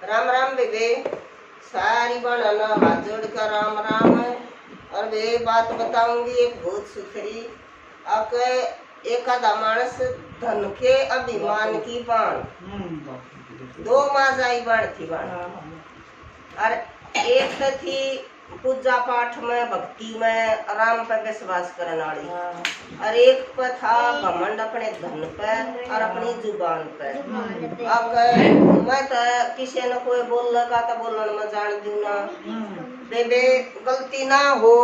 राम राम बेबे सारी बनाना हाथ जोड़ कर राम राम। और वे बात बताऊंगी एक बहुत सुथरी। आप एक आधा मानस धन के अभिमान की बाण दो माजाई बाण थी बाण। और एक तो थी पूजा पाठ में भक्ति में राम पर विश्वास करने वाली, और एक पर था घमंड अपने धन पर और अपनी जुबान पर। अब मैं तो किसी ने कोई बोल लगा तो बोलन में जान दूं ना बेबे, गलती ना हो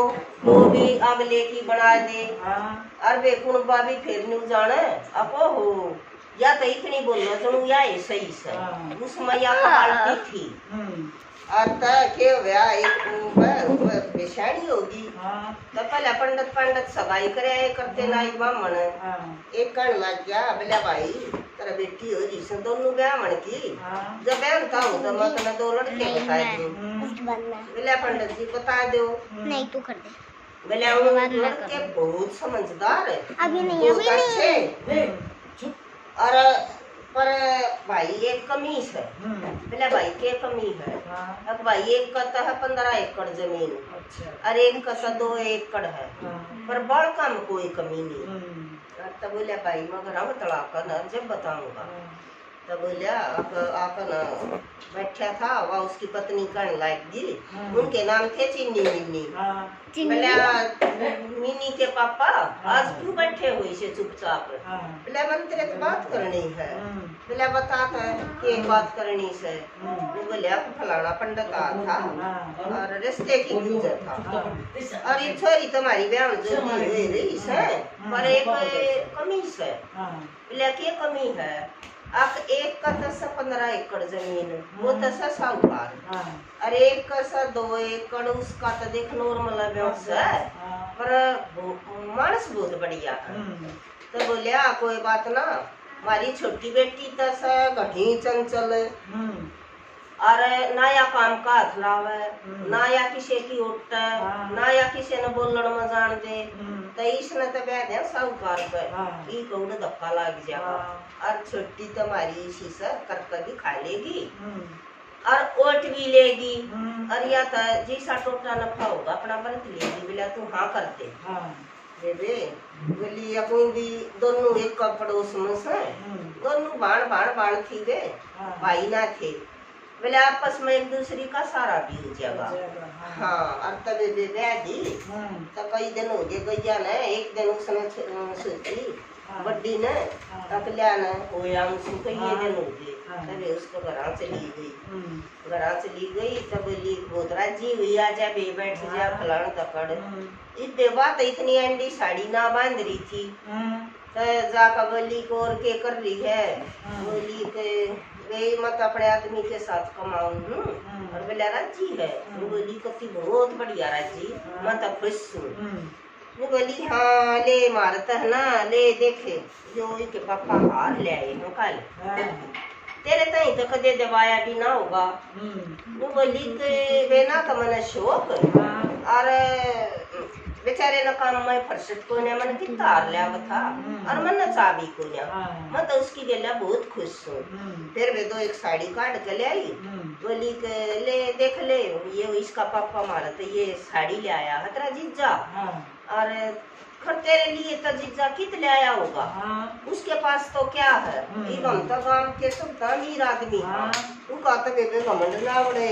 तो भी अगले की बना दे। और वे कुणबा भी फिर नहीं जाने अपो हो या तो इतनी बोलना सुनू या सही से उसमें या पालती थी। आता के व्या एक बेशैनी होगी तो पहले पंडित पंडित सगाई करे करते नाई ब्राह्मण एक कण लग गया बोला भाई तेरा बेटी हो जी से दोनों ब्राह्मण की जब बहन था तो मैं तुम्हें दो लड़के बता दूं। बोला पंडित जी बता दो। नहीं तू कर दे। बोला लड़के बहुत समझदार है अभी नहीं बहुत अच्छे और पर भाई एक कमी है। बोले भाई के कमी है? अब भाई एक का तो है 15 एकड़ जमीन और एक का तो 2 एकड़ है पर बड़ काम कोई कमी नहीं। तब बोले भाई मगर हम तड़ाका न जब बताऊंगा। तब बोलिया आप न बैठा था वह उसकी पत्नी कहने लायक उनके नाम थे चिन्नी मिन्नी। बोले मिनी के पापा आज क्यों बैठे हुए से चुपचाप? बोले मन तेरे से बात करनी है। बोले बताता है कि बात करनी से। बोले आप फलाना पंडित था और रिश्ते की गुजर था और ये छोरी तुम्हारी ब्याह जो रही है पर एक कमी है। बोले क्या कमी है? आप एक का 10-15 एकड़ जमीन वो 10 साहूकार और एक का 2 एकड़ उसका तो देख नॉर्मल है पर मानस बहुत बढ़िया है। तो बोलिया कोई बात ना हमारी छोटी बेटी तो घटी चंचल और ना या काम का हाथ लावे ना या किसी की उठ ना या किसी ने बोलन में जान दे तो इसने तो ब्याह दिया साहूकार पे ई कौन धक्का लग जाएगा और छोटी तो हमारी इसी से करकर भी खा लेगी और ओट भी लेगी और या तो जैसा टोटा नफा होगा अपना बरत लेगी। बोला तू हाँ करते बेबे। बोली अपन भी दोनों एक पड़ोस में से दोनों बाण थी वे भाई ना थे। बोले आपस में एक दूसरे का सारा भी हो जाएगा। हाँ और तब ब्याह दी तो कई दिन हो गए गैया ने एक दिन उसने सोची बड्डी ने अकलिया ने होया उसको ये दिन हो गए तब उसको घर चली गई तब बोली बहुत राजी हुई आ जा बे बैठ जा फलाना तकड़ इस देवा तो इतनी अंडी साड़ी ना बांध रही थी तो जाकर बोली को और के कर रही है? बोली के वे मत अपने आदमी के साथ कमाऊं और बोला राजी है। बोली कति बहुत बढ़िया राजी मैं तो खुश हूँ। बोली हाँ ले मारता है ना ले देखे जो के पापा हार ले आए हो कल तेरे तई तो कदे दबाया भी ना होगा। वो बोली के वे ना तो मैंने शौक और बेचारे न काम में फरसत को ने मन कितना हार लिया था और मन चाबी को ने मैं तो उसकी गेला बहुत खुश हूँ। फिर वे दो एक साड़ी काट के ले आई। बोली के ले देख ले ये इसका पापा मारा तो ये साड़ी ले आया है तेरा जीजा और खर तेरे लिए तो जीजा कित ले आया होगा उसके पास तो क्या है हम तो गांव के सब अमीर आदमी उनका तो बेबे घमंड ना बड़े।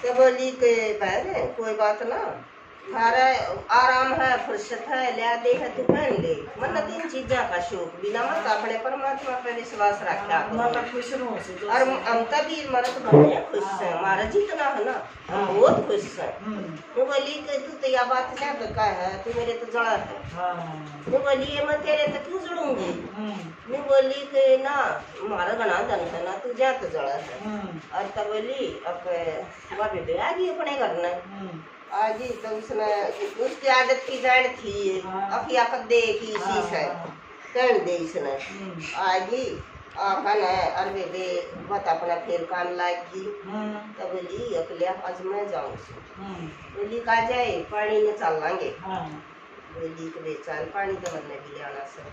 तो बोली के बहन कोई बात ना थारा आराम है फुर्सत है ले दे है तू पहन ले मन 3 चीजा का शौक बिना मत अपने परमात्मा पे विश्वास रखा और हम तभी मरत बने खुश है हमारा जितना है ना हम बहुत खुश है। वो बोली कि तू तो यह बात क्या का है तू मेरे तो जड़ा है। वो बोली मैं तेरे तो क्यों जड़ूंगी? मैं बोली कि ना हमारा घना धन है ना तू जा तो जड़ा है। और तब बोली अब बेबे आ गई अपने घर में आजी तो उसने उसकी आदत की जान थी अखिया कद दे की इसी से कहन दे इसने आजी आखन है और बेबे बत अपना फिर काम लागी। तो बोली अकलिया आज मैं जाऊँ बोली का जाए पानी में चल लांगे। बोली के बेचान पानी तो मरने भी आना से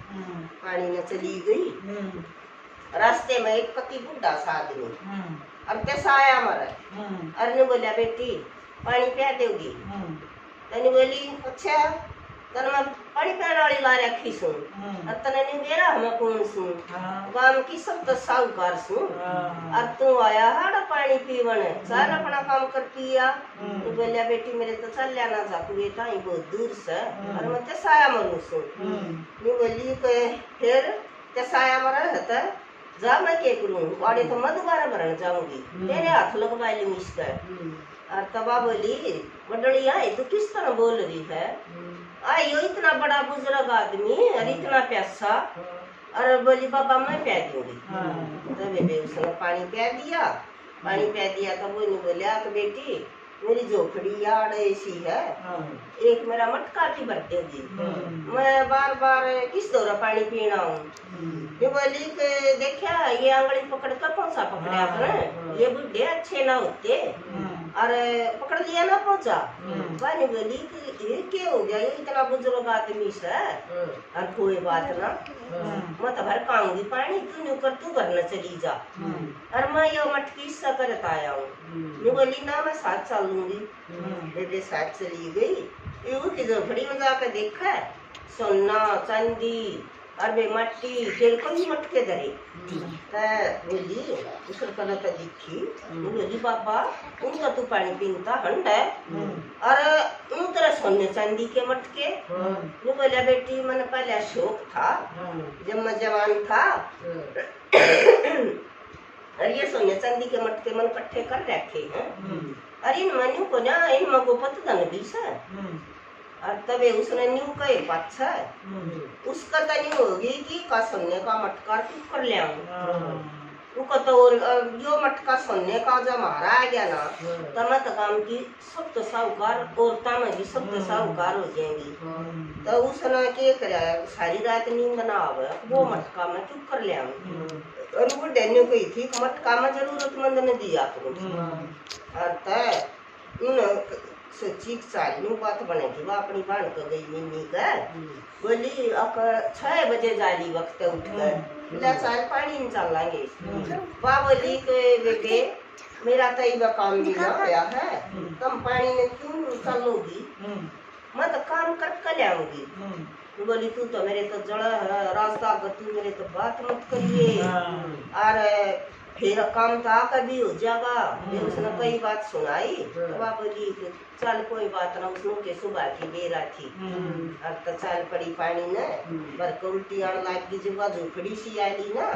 पानी में चली गई। रास्ते में एक पति बुढ़ा सा आदमी अब कैसा आया मरा। अरे ने बोलिया बेटी पानी पिया दोगी। तने बोली अच्छा तने मैं पानी पियाने वाली ला रखी सू तने नहीं मेरा हम कौन सू गांव की सब तो साहूकार सू और तू आया हाड़ा पानी पीवन चल अपना काम कर पिया। तो बोलिया बेटी मेरे तो चल जाना जाकू बेटा ही बहुत दूर से और मैं ते साया मरू सू। नहीं बोली फिर ते साया मरा है जा मैं क्या करूं वाड़े तो मैं दोबारा भरने जाऊंगी तेरे हाथ लगवा ली मिस्टर। और तबा बोली बडड़ी आई तू किस तरह बोल रही है आई यो इतना बड़ा बुजुर्ग आदमी और इतना प्यासा। और बोली बाबा मैं प्या दूंगी। तो बेबे उसने पानी पिया दिया तो वो नहीं बोलिया तो बेटी मेरी झोपड़ी याद ऐसी है एक मेरा मटका भी भर देगी मैं बार बार किस दौरा पानी पीना हूँ। ये बोली कि देखा ये आंगली पकड़ कर कौन सा पकड़े आपने ये बुढ़े अच्छे ना होते और पकड़ लिया ना पहुंचा। वानी बोली कि ये क्या हो गया ये इतना बुजुर्ग आदमी से और कोई बात ना मैं तो भर पाऊंगी पानी तू नहीं कर तू भरना चली जा और मैं ये मटकी से करता आया हूँ। ये बोली ना मैं साथ चलूंगी। बेबे साथ चली गई ये की झोपड़ी में जाकर देखा सोना चांदी और बे मट्टी तिलकम मटके धरे बोली उसर कल तो दिखी बोली बाबा उनका तू पानी पीता हंड है और उन तरह सोने चांदी के मटके। वो बोला बेटी मैंने पहले शौक था जब मैं जवान था और ये सोने चांदी के मटके मन इकट्ठे कर रखे हैं अरे इन मनु को ना इन मगो पत धन भी से और तबे उसने न्यू कहे पाछा उसका तो नहीं होगी कि का सोने का मटका तू कर ले वो तो और जो मटका सोने का जब हमारा आ गया ना तो मैं तो काम की सब तो साहूकार औरता में भी सब तो साहूकार हो जाएंगी। तो उसने क्या कराया सारी रात नींद ना आवे वो मटका मैं चुप कर ले और वो डेन्यू कही थी मटका में जरूरतमंद ने दिया और सोची सारी बात बने थी वो अपनी बहन को गई मिमी का बोली अब 6 बजे जाली वक्त उठ कर बोला साल पानी नहीं चल लाएंगे वह बोली बेटे मेरा तो ये काम भी ना होया है तुम पानी में क्यों चलोगी मैं तो काम कर ले आऊंगी। बोली तू तो मेरे तो जड़ा रास्ता तू मेरे तो बात मत करिए और फिर काम था कभी हो जाएगा। उसने कई बात सुनाई वह बोली चल कोई बात ना उसने के सुबह की बेरा थी अब तो चल पड़ी पानी ने बर उल्टी आने लग गई जब झोपड़ी सी आई ना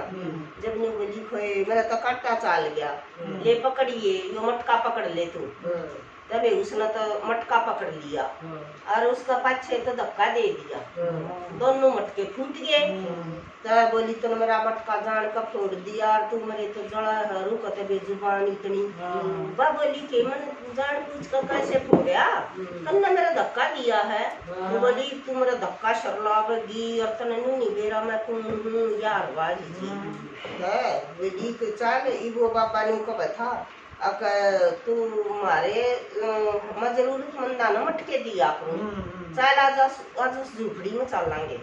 जब ने बोली खोए मेरा तो काटा चाल गया ले पकड़िए यो मटका पकड़ ले तू तभी उसने तो मटका पकड़ लिया और उसका पाछे तो धक्का दे दिया दोनों मटके फूट गए। तो बोली तो मेरा मटका जान का फोड़ दिया और तू मेरे तो जड़ा रुक तभी जुबान इतनी वह बोली कि मैंने जान पूछ कर कैसे फोड़ा तन्ने मेरा धक्का दिया है। तो बोली तू मेरा धक्का शर्लावेगी और तने नहीं मेरा मैं कौन हूँ यार वाली है बोली कि चल वो बाबा ने को बता तू मारे मैं जरूरतमंद ना मटके दिया चल आज उस झोपड़ी में चलेंगे।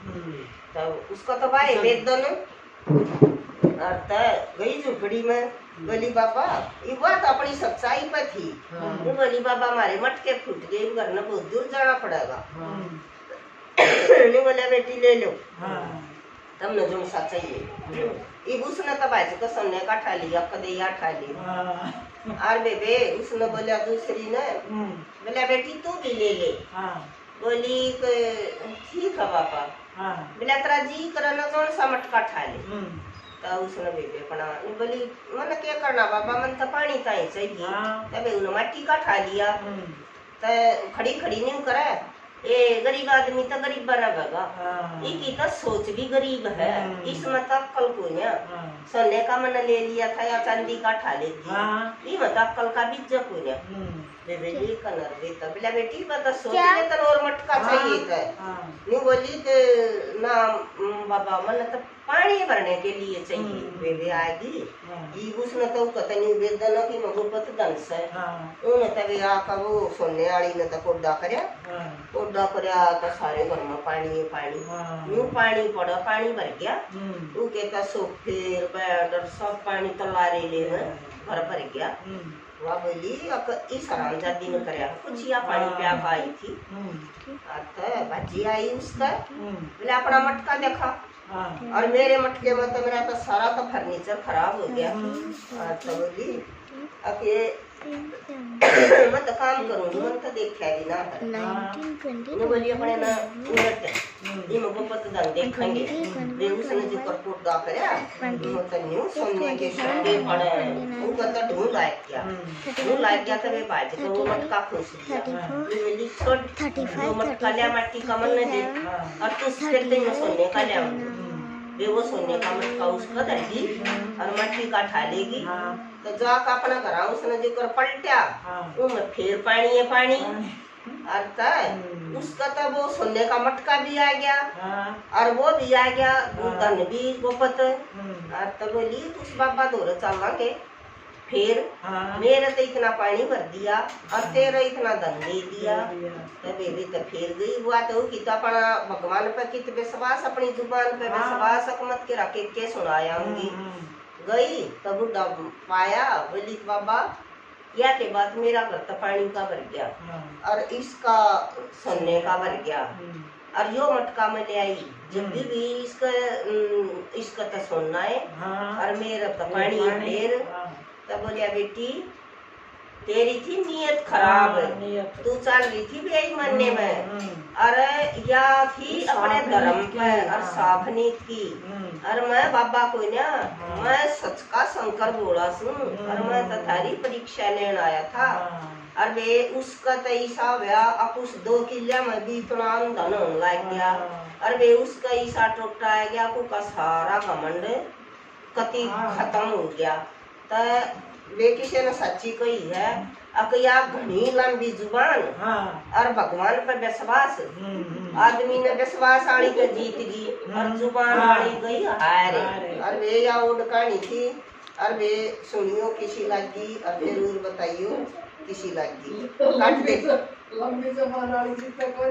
तो उसका तो भाई वेदन और गई झोपड़ी में बोली बाबा ये बात अपनी सच्चाई पर थी। वो बोली बाबा हमारे मटके फूट गए घर में बहुत दूर जाना पड़ेगा। नहीं बोला बेटी ले लो तुमने जो सा चाहिए ये उसने तो भाई को सोने का ठा लिया कदे ठा लिया और बेबे उसने बोला दूसरी ने बोला बेटी तू भी ले ले। बोली ठीक है पापा बोला तेरा जी करना कौन सा मटका ठा ले। तो उसने बेबे अपना बोली मैंने क्या करना बाबा मन तो पानी का ही चाहिए तबे उन्हें मट्टी का ठा लिया तो खड़ी खड़ी नहीं करे ए गरीब आदमी तो गरीब बना बगा की तो सोच भी गरीब है इसमें तो अक्कल को सोने का मन ले लिया था या चांदी का ठा ले दी मत अक्कल का बीज को बेबे कलर देता बोला बेटी बता सोच ले तो और मटका चाहिए था न्यू बोली ना बाबा मन तो पानी भरने के लिए चाहिए। बेबे आएगी ये उसने तो कतनी वेदन की मगुपत दंस है उन्हें तभी आका वो सोने वाली ने तो कोडा करया तो सारे घर में पानी न्यू पानी पड़ा पानी भर गया वो कहता सोफे बेड सब पानी तला ले फर भर गया। वह बोली इस हरामजादी ने करया कुछ या पानी प्या पाई थी। भाजी आई उसका बोले अपना मटका देखा और मेरे मटके में तो मेरा तो सारा तो फर्नीचर खराब हो गया। तो बोली अब ये मैं तो काम करूंगी, मैं तो देखा भी ना है। बोली अपने ना उलट ये मुझको पता दम देखेंगे वे उसने जो करपूट दा करया वो तो न्यू सोने के शंके पड़े वो तो ढूंढ लायक गया तो वे बाज को वो मटका खुश दिया। बोली छोड़ वो मटका लिया मट्टी का मन दे और तू फिर ते सोने का लिया वे वो सोने का मटका उसका दर्दी और मट्टी का ठा लेगी। तो जाक अपना घर उसने जो कर पलटा वो में फिर पानी है पानी आता उसका तो वो सोने का मटका भी आ गया और वो भी आ गया धन भी गोपत। तो बोली उस बाबा दौरे चलेंगे फिर मेरे तो इतना पानी भर दिया और तेरा इतना धन दे दिया। तो बेबी तो फिर गई हुआ तो कि अपना भगवान पे कित विश्वास अपनी जुबान पे विश्वास मत के रखे के सुनायाऊंगी। गई तो बुढ़ा पाया बोली बाबा या के बाद मेरा घर तो पानी का भर गया और इसका सोने का भर गया और यो मटका में ले आई जब भी इसका तो सोना है और मेरा तो पानी है ढेर। तो बोलिया बेटी तेरी थी नीयत खराब तू चल रही थी बेई मरने में अरे या थी अपने धर्म पे और सावनीत की और मैं बाबा को ना मैं सच का शंकर बोला सुन और मैं तो थारी परीक्षा लेने आया था और वे उसका तो ईसा हुआ अब उस 2 किले में भी इतना धन होने लग गया और वे उसका ईसा टूटा गया का सारा घमंड कति खत्म हो गया। तो वे किसी ने सच्ची कही है अकया घनी लंबी जुबान और भगवान पर विश्वास आदमी ने विश्वास आनी के जीत गई और जुबान आनी गई हार और वे या उड़ कहानी थी और वे सुनियो किसी लगी और जरूर बताइयो किसी लगी काट दे लंबी जुबान वाली जीत को